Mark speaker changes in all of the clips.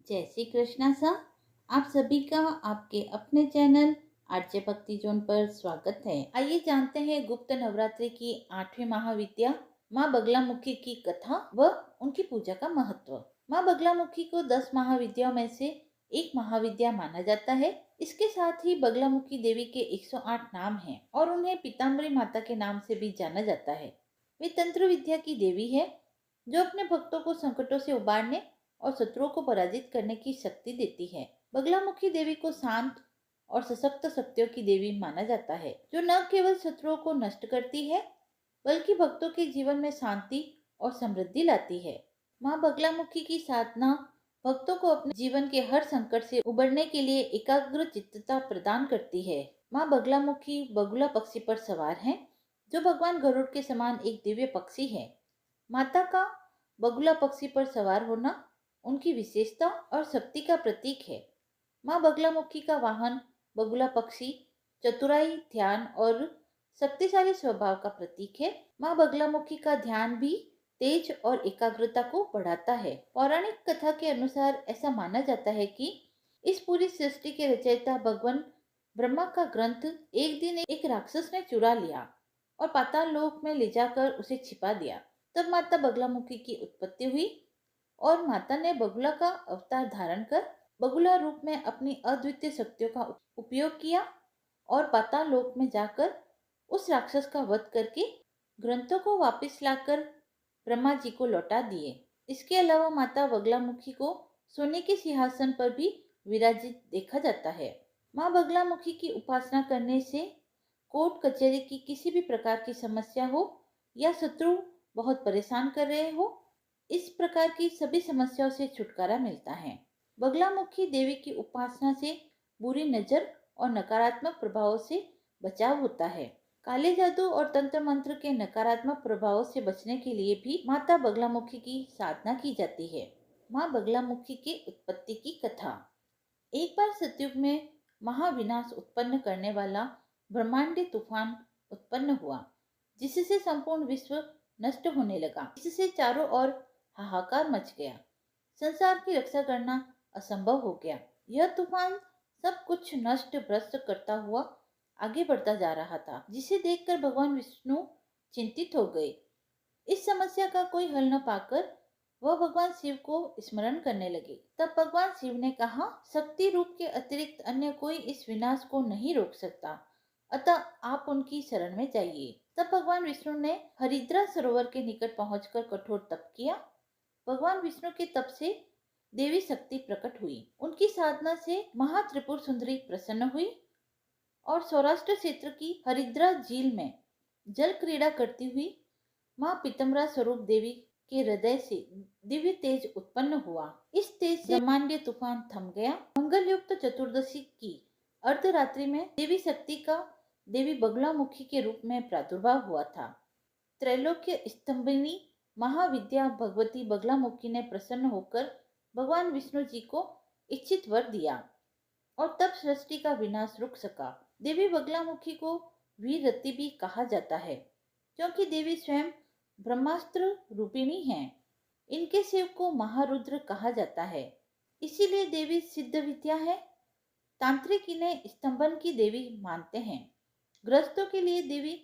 Speaker 1: जय श्री कृष्णा सा। आप सभी का आपके अपने चैनल आरजे भक्ति जोन पर स्वागत है। आइए जानते हैं गुप्त नवरात्रि की 8वीं महाविद्या माँ बगलामुखी की कथा व उनकी पूजा का महत्व। माँ बगलामुखी को 10 महाविद्याओं में से एक महाविद्या माना जाता है। इसके साथ ही बगलामुखी देवी के 108 नाम हैं और उन्हें पीताम्बरी माता के नाम से भी जाना जाता है। वे तंत्र विद्या की देवी है जो अपने भक्तों को संकटों से उबारने और शत्रुओं को पराजित करने की शक्ति देती है। बगलामुखी देवी को शांत और सशक्त शक्तियों की देवी माना जाता है, जो न केवल शत्रुओं को नष्ट करती है बल्कि भक्तों के जीवन में शांति और समृद्धि लाती है। माँ बगलामुखी की साधना भक्तों को अपने जीवन के हर संकट से उबरने के लिए एकाग्र चित्तता प्रदान करती है। माँ बगलामुखी बगुला पक्षी पर सवार है, जो भगवान गरुड़ के समान एक दिव्य पक्षी है। माता का बगुला पक्षी पर सवार होना उनकी विशेषता और शक्ति का प्रतीक है। माँ बगलामुखी का वाहन बगुला पक्षी चतुराई, ध्यान और शक्तिशाली स्वभाव का प्रतीक है। माँ बगलामुखी का ध्यान भी तेज और एकाग्रता को बढ़ाता है। पौराणिक कथा के अनुसार ऐसा माना जाता है कि इस पूरी सृष्टि के रचयिता भगवान ब्रह्मा का ग्रंथ एक दिन एक राक्षस ने चुरा लिया और पाताल लोक में ले जाकर उसे छिपा दिया। तब माता बगलामुखी की उत्पत्ति हुई और माता ने बगुला का अवतार धारण कर बगुला रूप में अपनी अद्वितीय शक्तियों का उपयोग किया और पाताल लोक में जाकर उस राक्षस का वध करके ग्रंथों को वापस लाकर ब्रह्मा जी को लौटा दिए। इसके अलावा माता बगलामुखी को सोने के सिंहासन पर भी विराजित देखा जाता है। माँ बगलामुखी की उपासना करने से कोर्ट कचहरी की किसी भी प्रकार की समस्या हो या शत्रु बहुत परेशान कर रहे हो, इस प्रकार की सभी समस्याओं से छुटकारा मिलता है। बगलामुखी देवी की उपासना से बुरी नजर और नकारात्मक प्रभावों से बचाव होता है। काले जादू और तंत्र मंत्र के नकारात्मक प्रभावों से बचने के लिए भी माता बगलामुखी की साधना की जाती है। माँ बगलामुखी के उत्पत्ति की कथा। एक बार सतयुग में महाविनाश उत्पन्न करने वाला ब्रह्मांडी तूफान उत्पन्न हुआ, जिससे संपूर्ण विश्व नष्ट होने लगा। इससे चारों ओर हाहाकार मच गया। संसार की रक्षा करना असंभव हो गया। यह तूफान सब कुछ नष्ट भ्रष्ट करता हुआ आगे बढ़ता जा रहा था, जिसे देखकर भगवान विष्णु चिंतित हो गए। इस समस्या का कोई हल न पाकर वह भगवान शिव को स्मरण करने लगे। तब भगवान शिव ने कहा, शक्ति रूप के अतिरिक्त अन्य कोई इस विनाश को नहीं रोक सकता, अतः आप उनकी शरण में जाइए। तब भगवान विष्णु ने हरिद्रा सरोवर के निकट पहुंचकर कठोर तप किया। भगवान विष्णु के तप से देवी शक्ति प्रकट हुई। उनकी साधना से महात्रिपुर सुंदरी प्रसन्न हुई और सौराष्ट्र क्षेत्र की हरिद्रा झील में जल क्रीड़ा करती हुई माँ पीतम्बरा स्वरूप देवी के हृदय से दिव्य तेज उत्पन्न हुआ। इस तेज से ब्रह्मांडीय तूफान थम गया। मंगलयुक्त चतुर्दशी की अर्धरात्रि में देवी शक्ति का देवी बगलामुखी के रूप में प्रादुर्भाव हुआ था। त्रैलोक्य स्तंभिनी महाविद्या भगवती बगलामुखी ने प्रसन्न होकर भगवान विष्णु जी को इच्छित वर दिया और तब सृष्टि का विनाश रुक सका। देवी बगलामुखी को वीररति भी कहा जाता है, क्योंकि देवी स्वयं ब्रह्मास्त्र रूपिणी है। इनके शिव को महारुद्र कहा जाता है, इसीलिए देवी सिद्ध विद्या है। तांत्रिक इन्हें स्तंभन की देवी मानते हैं। ग्रस्तों के लिए देवी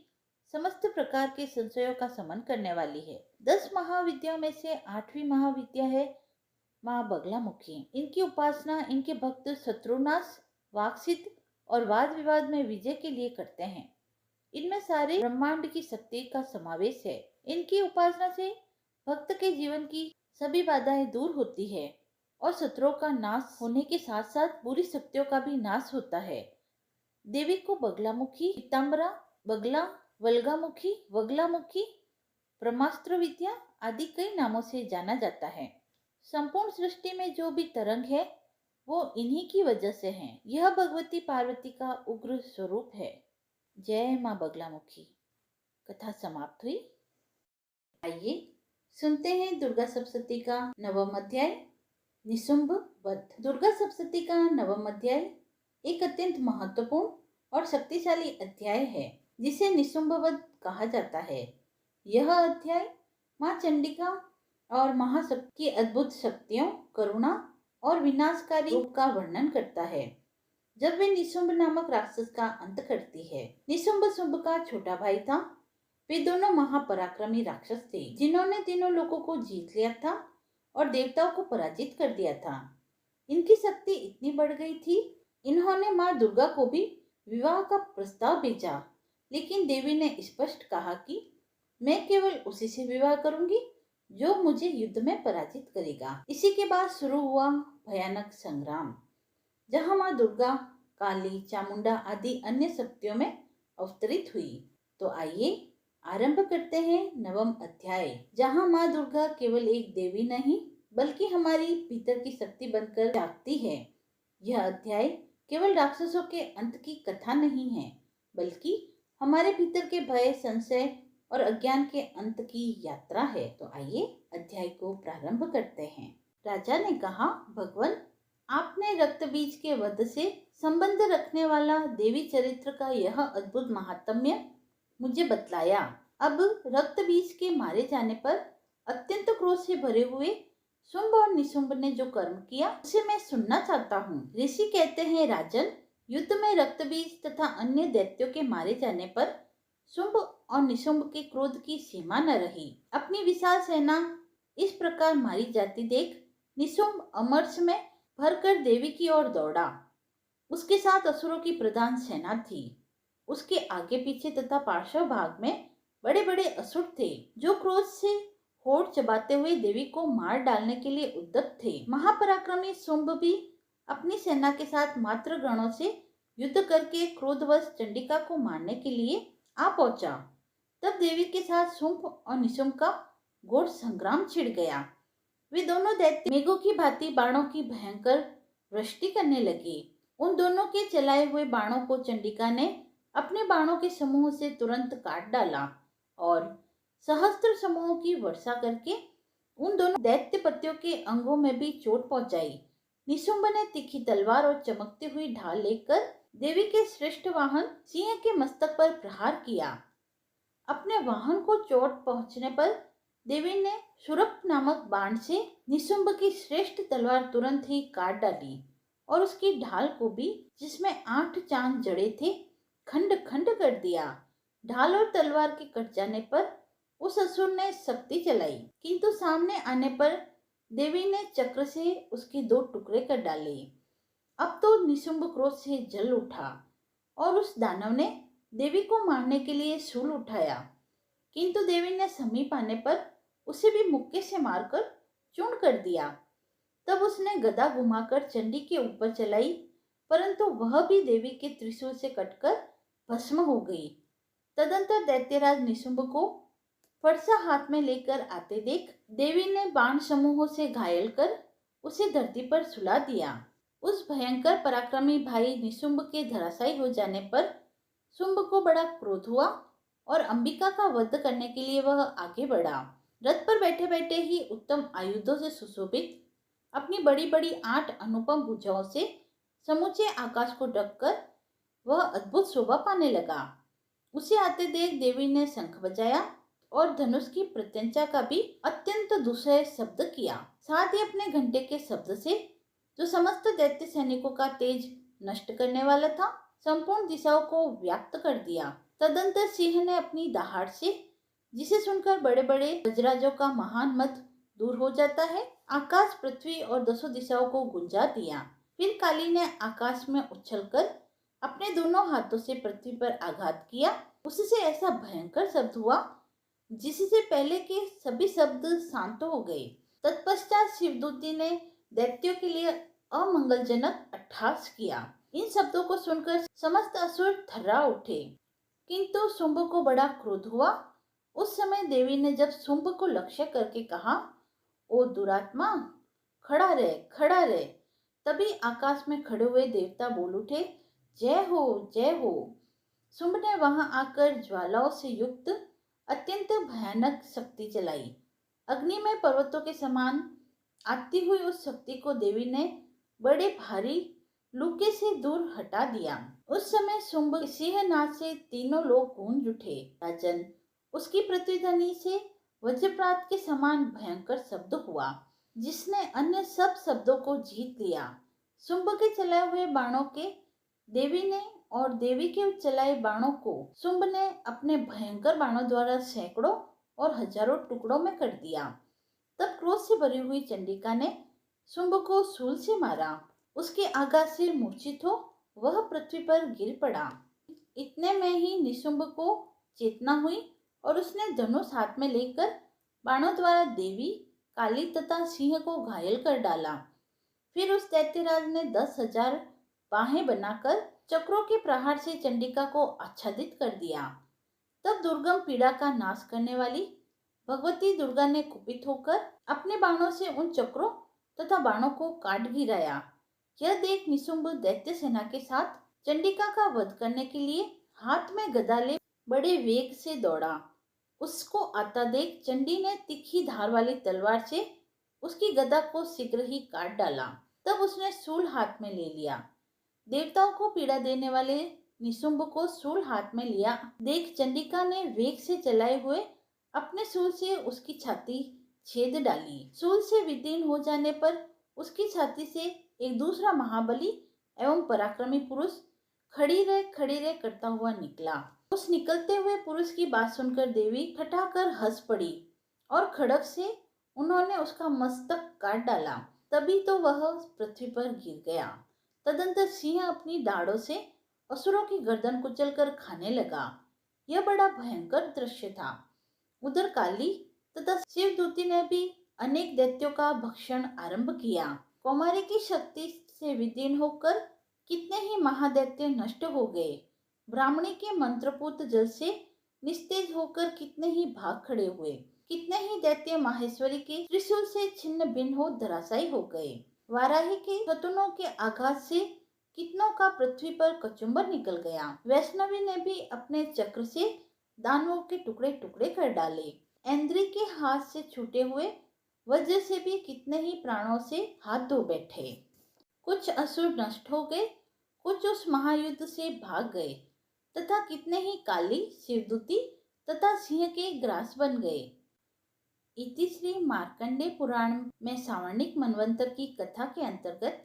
Speaker 1: समस्त प्रकार के संशयों का शमन करने वाली है। 10 महाविद्याओं में से 8वीं महाविद्या है माँ बगलामुखी। इनकी उपासना इनके भक्त शत्रुनाश, वाक्सिद्ध और वाद विवाद में विजय के लिए करते हैं। इनमें सारे ब्रह्मांड की शक्ति का समावेश है। इनकी उपासना से भक्त के जीवन की सभी बाधाएं दूर होती है और शत्रुओं का नाश होने के साथ साथ बुरी शक्तियों का भी नाश होता है। देवी को बगलामुखी, पीताम्बरा, बगला, वल्गामुखी, वगलामुखी, ब्रह्मास्त्र विद्या आदि कई नामों से जाना जाता है। संपूर्ण सृष्टि में जो भी तरंग है वो इन्हीं की वजह से है। यह भगवती पार्वती का उग्र स्वरूप है। जय माँ बगलामुखी। कथा समाप्त हुई। आइए सुनते हैं दुर्गा सप्तशती का नवम अध्याय, निशुंभ वध। दुर्गा सप्तशती का नवम अध्याय एक अत्यंत महत्वपूर्ण और शक्तिशाली अध्याय है, जिसे निशुंभ वध कहा जाता है। यह अध्याय माँ चंडिका और महाशक्ति की अद्भुत शक्तियों, करुणा और विनाशकारी रूप का वर्णन करता है जब वे निशुंभ नामक राक्षस का अंत करती है। निशुंभ शुंभ का छोटा भाई था। वे दोनों महापराक्रमी राक्षस थे जिन्होंने तीनों लोगों को जीत लिया था और देवताओं को पराजित कर दिया था। इनकी शक्ति इतनी बढ़ गई थी, इन्होंने माँ दुर्गा को भी विवाह का प्रस्ताव भेजा, लेकिन देवी ने स्पष्ट कहा कि मैं केवल उसी से विवाह करूंगी जो मुझे युद्ध में पराजित करेगा। इसी के बाद शुरू हुआ भयानक संग्राम, जहां माँ दुर्गा, काली, चामुंडा आदि अन्य शक्तियों में अवतरित हुई। तो आइए आरंभ करते हैं नवम अध्याय, जहां माँ दुर्गा केवल एक देवी नहीं बल्कि हमारी भीतर की शक्ति बनकर जागती है। यह अध्याय केवल राक्षसों के अंत की कथा नहीं है, बल्कि हमारे भीतर के भय, संशय और अज्ञान के अंत की यात्रा है। तो आइए अध्याय को प्रारंभ करते हैं। राजा ने कहा, भगवान, आपने रक्त बीज के वध से संबंध रखने वाला देवी चरित्र का यह अद्भुत महात्म्य मुझे बतलाया। अब रक्त बीज के मारे जाने पर अत्यंत क्रोध से भरे हुए शुंभ और निशुंभ ने जो कर्म किया उसे मैं सुनना चाहता हूँ। ऋषि कहते हैं, राजन, युद्ध में रक्त बीज तथा अन्य दैत्यों के मारे जाने पर शुंभ और निशुंभ के क्रोध की सीमा न रही। अपनी विशाल सेना इस प्रकार मारी जाती देख निशुंभ अमर्ष में भरकर देवी की ओर दौड़ा। उसके साथ असुरों की प्रधान सेना थी। उसके आगे पीछे तथा पार्श्व भाग में बड़े बड़े असुर थे जो क्रोध से होड़ चबाते हुए देवी को मार डालने के लिए उद्यत थे। महापराक्रमी शुंभ भी अपनी सेना के साथ मात्र गणों से युद्ध करके क्रोधवश चंडिका को मारने के लिए आ पहुंचा। तब देवी के साथ शुंभ और निशुंभ का घोर संग्राम छिड़ गया। वे दोनों दैत्य मेघों की भांति बाणों की भयंकर वृष्टि करने लगे। उन दोनों के चलाए हुए बाणों को चंडिका ने अपने बाणों के समूह से तुरंत काट डाला और सहस्त्र समूहों की वर्षा करके उन दोनों दैत्यपतियों के अंगों में भी चोट पहुंचाई। निशुंभ ने तीखी तलवार और चमकती हुई ढाल लेकर देवी के श्रेष्ठ वाहन सिंह के मस्तक पर प्रहार किया। अपने वाहन को चोट पहुंचने पर देवी ने शुरप नामक बाण से निशुंभ की श्रेष्ठ तलवार तुरंत ही काट डाली और उसकी ढाल को भी, जिसमें 8 चांद जड़े थे, खंड खंड कर दिया। ढाल और तलवार के कट जाने पर उस असुर ने शक्ति चलाई, किंतु सामने आने पर देवी ने चक्र से उसके 2 टुकड़े कर डाले। अब तो निशुंभ क्रोध से जल उठा और उस दानव ने देवी को मारने के लिए शूल उठाया, किंतु देवी ने समीप आने पर उसे भी मुक्के से मारकर चूर्ण कर दिया। तब उसने गदा घुमाकर चंडी के ऊपर चलाई, परंतु वह भी देवी के त्रिशूल से कटकर भस्म हो गई। तदंतर दैत्यराज निशुंभ को फरसा हाथ में लेकर आते देख देवी ने बाण समूहों से घायल कर उसे धरती पर सुला दिया। उस भयंकर पराक्रमी भाई निशुंभ के धराशायी हो जाने पर शुंभ को बड़ा क्रोध हुआ और अंबिका का वध करने के लिए वह आगे बढ़ा। रथ पर बैठे बैठे ही उत्तम आयुधों से सुशोभित अपनी बड़ी बड़ी 8 अनुपम भुजाओं से समूचे आकाश को ढककर वह अद्भुत शोभा पाने लगा। उसे आते देख देवी ने शंख बजाया और धनुष की प्रत्यंचा का भी अत्यंत दुस्सह शब्द किया। साथ ही अपने घंटे के शब्द से, जो समस्त दैत्य सैनिकों का तेज नष्ट करने वाला था, संपूर्ण दिशाओं को व्याप्त कर दिया। तदंतर सिंह ने अपनी दहाड़ से, जिसे सुनकर बड़े बड़े गजराजों का महान मत दूर हो जाता है, आकाश, पृथ्वी और 10 दिशाओं को गुंजा दिया। फिर काली ने आकाश में उछलकर अपने दोनों हाथों से पृथ्वी पर आघात किया। उससे ऐसा भयंकर शब्द हुआ जिससे पहले के सभी शब्द शांत हो गए। तत्पश्चात शिवदूती ने दैत्यों के लिए अमंगलजनक अट्टहास किया। इन शब्दों को सुनकर समस्त असुर थर्रा उठे, किंतु शुंभ को बड़ा क्रोध हुआ। उस समय देवी ने जब शुंभ को लक्ष्य करके कहा, ओ दुरात्मा, खड़ा रह, खड़ा रह। तभी आकाश में खड़े हुए देवता बोल उठे, जय हो, जय हो। शुंभ ने वहां आकर ज्वालाओं से युक्त अत्यंत भयानक शक्ति चलाई। अग्नि में पर्वतों के समान आती हुई उस शक्ति को देवी ने बड़े भारी लूके से दूर हटा दिया। उस समय शुंभ सिंहनाद से तीनों लोग गूंज उठे। राजन, उसकी प्रतिध्वनि से वज्रपात के समान भयंकर शब्द हुआ। जिसने अन्य सब शब्दों को जीत लिया। शुंभ के चलाए हुए बाणों के देवी ने और देवी के चलाए बाणों को शुंभ ने अपने भयंकर बाणों द्वारा सैकड़ों और हजारों टुकड़ों में कर दिया। तब क्रोध से भरी हुई चंडिका ने शुंभ को शूल से मारा। उसके आघात से मूर्छित हो वह पृथ्वी पर गिर पड़ा। इतने में ही निशुंभ को चेतना हुई और उसने धनुष हाथ में लेकर बाणों द्वारा देवी, काली तथा सिंह को घायल कर डाला। फिर उस दैत्यराज ने 10,000 बाहें बनाकर चक्रों के प्रहार से चंडिका को आच्छादित कर दिया। तब दुर्गम पीड़ा का नाश करने वाली भगवती दुर्गा ने कुपित होकर अपने बाणों से उन चक्रों तथा बाणों को काट गिराया। यह देख निशुंभ दैत्य सेना के साथ चंडिका का वध करने के लिए हाथ में गदा ले बड़े वेग से दौड़ा। उसको आता देख चंडी ने तीखी धार वाली तलवार से उसकी गदा को शीघ्र ही काट डाला। तब उसने शूल हाथ में ले लिया। देवताओं को पीड़ा देने वाले निशुंभ को शूल हाथ में लिया देख चंडिका ने वेग से चलाए हुए अपने शूल से उसकी छाती छेद डाली। शूल से विदीर्ण हो जाने पर उसकी छाती से एक दूसरा महाबली एवं पराक्रमी पुरुष खड़ी रह करता हुआ निकला। उस निकलते हुए पुरुष की बात सुनकर देवी ठठाकर हंस पड़ी और खड़ग से उन्होंने उसका मस्तक काट डाला। तभी तो वह पृथ्वी पर गिर गया। तदंतर सिंह अपनी दाढ़ों से असुरों की गर्दन कुचलकर खाने लगा। यह बड़ा भयंकर दृश्य था। उधर काली तथा शिवदूती ने भी अनेक दैत्यों का भक्षण आरंभ किया। कौमारी की शक्ति से विदीर्ण होकर कितने ही महादैत्य नष्ट हो गए। ब्राह्मणी के मंत्रपूत जल से निस्तेज होकर कितने ही भाग खड़े हुए। कितने ही दैत्य माहेश्वरी के त्रिशूल से छिन्न भिन्न हो धराशायी हो गए। वाराही के शतुनों के आघात से कितनों का पृथ्वी पर कचुम्बर निकल गया। वैष्णवी ने भी अपने चक्र से दानवों के टुकड़े टुकड़े कर डाले। इंद्री के हाथ से छूटे हुए वज्र से भी कितने ही प्राणों से हाथ धो बैठे। कुछ असुर नष्ट हो गए, कुछ उस महायुद्ध से भाग गए तथा कितने ही काली, शिवदूती तथा सिंह के ग्रास बन गए। इति श्री मार्कंडेय पुराण में सावर्णिक मनवंतर की कथा के अंतर्गत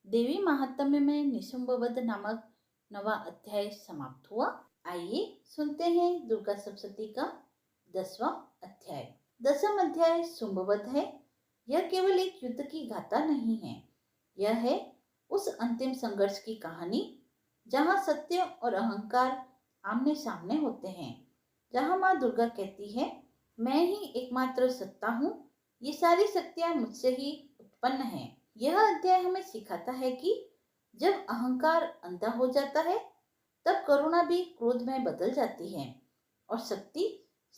Speaker 1: देवी महात्म्य में निशुंभ वध नामक 9वां अध्याय समाप्त हुआ। आइए सुनते हैं दुर्गा सप्तशती का 10वां अध्याय। 10वां अध्याय शुंभवध है। यह केवल एक युद्ध की गाथा नहीं है, यह है उस अंतिम संघर्ष की कहानी जहाँ सत्य और अहंकार आमने सामने होते हैं, जहाँ माँ दुर्गा कहती है, मैं ही एकमात्र सत्ता हूँ, ये सारी शक्तियाँ मुझसे ही उत्पन्न हैं। यह अध्याय हमें सिखाता है कि जब अहंकार अंधा हो जाता है तब करुणा भी क्रोध में बदल जाती है और शक्ति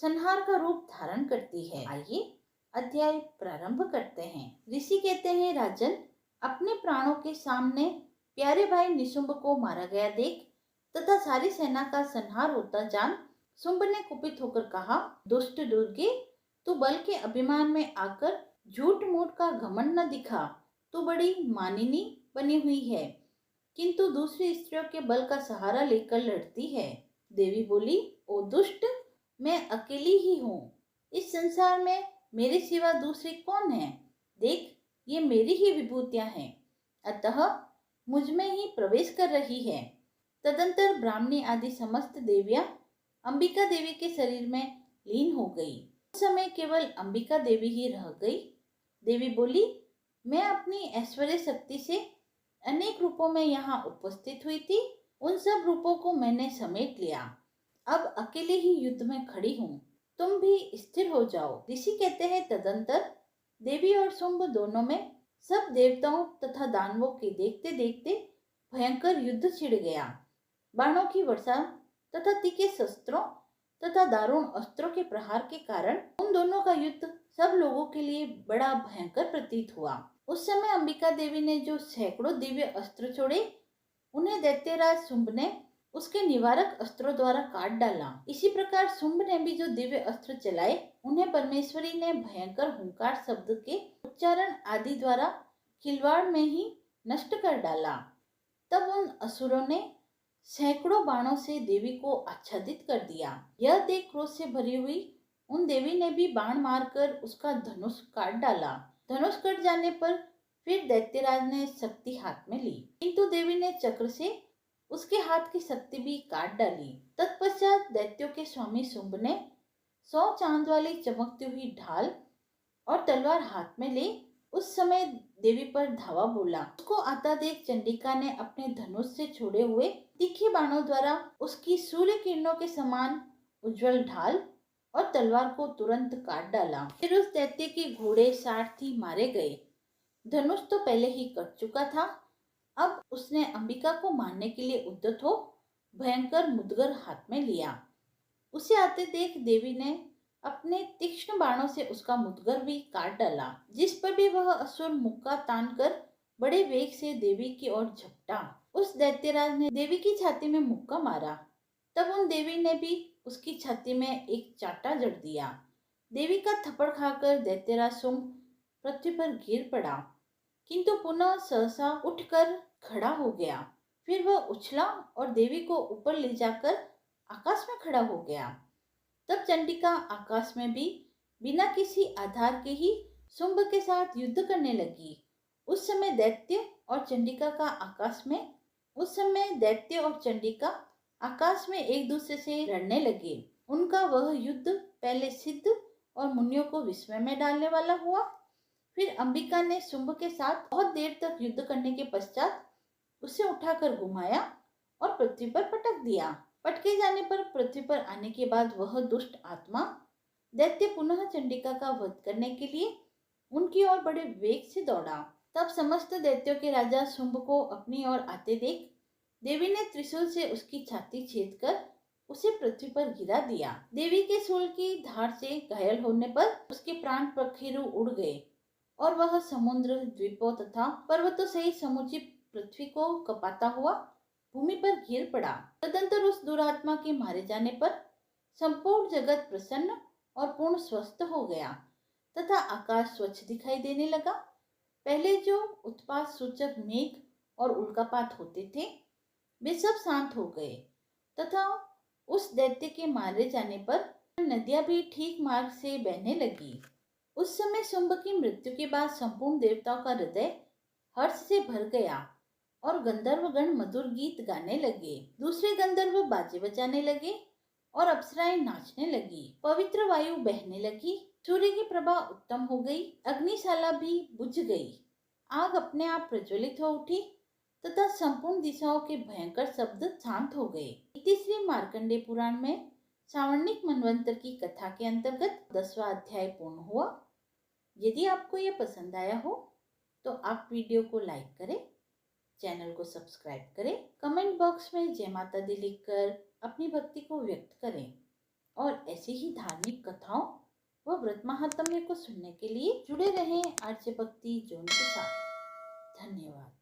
Speaker 1: संहार का रूप धारण करती है। आइए अध्याय प्रारंभ करते हैं। ऋषि कहते हैं, राजन, अपने प्राणों के सामने प्यारे भाई निशुंभ को मारा गया देख तथा सारी सेना का संहार होता जान शुंभ ने कुपित होकर कहा, दुष्ट दुर्गे, तू बल के अभिमान में आकर झूठ मूठ का घमंड न दिखा। तू बड़ी मानिनी बनी हुई है, किंतु दूसरी स्त्रियों के बल का सहारा लेकर लड़ती है। देवी बोली, ओ दुष्ट, मैं अकेली ही हूँ। इस संसार में मेरे सिवा दूसरी कौन है? देख, ये मेरी ही विभूतियां हैं, अतः मुझ में ही प्रवेश कर रही है। तदंतर ब्राह्मणी आदि समस्त देवियां अंबिका देवी के शरीर में लीन हो गई। उस समय केवल अंबिका देवी ही रह गई। देवी बोली, मैं अपनी ऐश्वर्य शक्ति से अनेक रूपों में यहाँ उपस्थित हुई थी, उन सब रूपों को मैंने समेट लिया। अब अकेले ही युद्ध में खड़ी हूँ, तुम भी स्थिर हो जाओ। ऋषि कहते हैं, तदंतर देवी और शुंभ दोनों में सब देवताओं तथा दानवों के देखते देखते भयंकर युद्ध छिड़ गया। बाणों की वर्षा तथा तीखे शस्त्रों तथा दारुण अस्त्रों के प्रहार के कारण उन दोनों का युद्ध सब लोगों के लिए बड़ा भयंकर प्रतीत हुआ। उस समय अंबिका देवी ने जो सैकड़ों दिव्य अस्त्र छोड़े, उन्हें दैत्यराज शुंभ ने उसके निवारक अस्त्रों द्वारा काट डाला। इसी प्रकार शुंभ ने भी जो दिव्य अस्त्र चलाए, उन्हें परमेश्वरी ने भयंकर हुंकार शब्द के उच्चारण आदि द्वारा खिलवाड़ में ही नष्ट कर डाला। तब उन असुरों ने सैकड़ों बाणों से देवी को आच्छादित कर दिया। यह देख क्रोध से भरी हुई उन देवी ने भी बाण मारकर उसका धनुष काट डाला। धनुष कट जाने पर फिर दैत्यराज ने शक्ति हाथ में ली, किंतु देवी ने चक्र से उसके हाथ की शक्ति भी काट डाली। तत्पश्चात दैत्यों के स्वामी शुंभ ने 100 चांद वाली चमकती हुई ढाल और तलवार हाथ में ले उस समय देवी पर धावा बोला। उसको आता देख चंडिका ने अपने धनुष से छोड़े हुए तीखे बाणों द्वारा उसकी सूर्य किरणों के समान उज्जवल ढाल और तलवार को तुरंत काट डाला। फिर उस दैत्य के घोड़े सारथी मारे गए। धनुष तो पहले ही कट चुका था। अब उसने अंबिका को मारने के लिए उद्यत हो भयंकर मुदगर हाथ में लिया। उसे आते देख देवी ने अपने तीक्ष्ण बाणों से उसका मुदगर भी काट डाला, जिस पर भी वह असुर मुक्का तान कर बड़े वेग से देवी की ओर झपटा। उस दैत्यराज ने देवी की छाती में मुक्का मारा। तब उन देवी ने भी उसकी छाती में एक चाटा जड़ दिया। देवी का थप्पड़ खाकर दैत्यराज शुंभ पृथ्वी पर गिर पड़ा, किंतु पुनः सहसा उठकर खड़ा हो गया। फिर वह उछला और देवी को ऊपर ले जाकर आकाश में खड़ा हो गया। तब चंडिका आकाश में भी बिना किसी आधार के ही शुंभ के साथ युद्ध करने लगी। उस समय दैत्य और चंडिका आकाश में एक दूसरे से लड़ने लगे। उनका वह युद्ध पहले सिद्ध और मुनियों को विस्मय में डालने वाला हुआ। फिर अंबिका ने शुंभ के साथ बहुत देर तक युद्ध करने के पश्चात उसे उठाकर घुमाया और पृथ्वी पर पटक दिया। पटके जाने पर पृथ्वी पर आने के बाद वह दुष्ट आत्मा दैत्य पुनः चंडिका का वध करने के लिए उनकी ओर बड़े वेग से दौड़ा। तब समस्त दैत्यों के राजा शुंभ को अपनी ओर आते देख देवी ने त्रिशूल से उसकी छाती छेद कर उसे पृथ्वी पर गिरा दिया। देवी के शूल की धार से घायल होने पर उसके प्राण पखेरु उड़ गए और वह समुद्र, द्वीपों तथा पर्वतों सहित समूची पृथ्वी को कपाता हुआ भूमि पर गिर पड़ा। तदंतर उस दुरात्मा के मारे जाने पर संपूर्ण जगत प्रसन्न और पूर्ण स्वस्थ हो गया तथा आकाश स्वच्छ दिखाई देने लगा। पहले जो उत्पात सूचक मेघ और उल्कापात होते थे वे सब शांत हो गए तथा उस दैत्य के मारे जाने पर नदियां भी ठीक मार्ग से बहने लगी। उस समय शुंभ की मृत्यु के बाद संपूर्ण देवताओं का हृदय हर्ष से भर गया और गंधर्वगण मधुर गीत गाने लगे। दूसरे गंधर्व बाजे बजाने लगे और अप्सराएं नाचने लगी। पवित्र वायु बहने लगी। सूर्य की प्रभा उत्तम हो गई। अग्निशाला भी बुझ गई। आग अपने आप प्रज्वलित हो उठी तथा संपूर्ण दिशाओं के भयंकर शब्द शांत हो गए। तीसरी मार्कंडेय पुराण में सावर्णिक मनवंतर की कथा के अंतर्गत 10वां अध्याय पूर्ण हुआ। यदि आपको यह पसंद आया हो तो आप वीडियो को लाइक करें, चैनल को सब्सक्राइब करें, कमेंट बॉक्स में जय माता दी लिखकर अपनी भक्ति को व्यक्त करें और ऐसी ही धार्मिक कथाओं व व्रत महात्म्य को सुनने के लिए जुड़े रहें आर्य भक्ति जोन के साथ। धन्यवाद।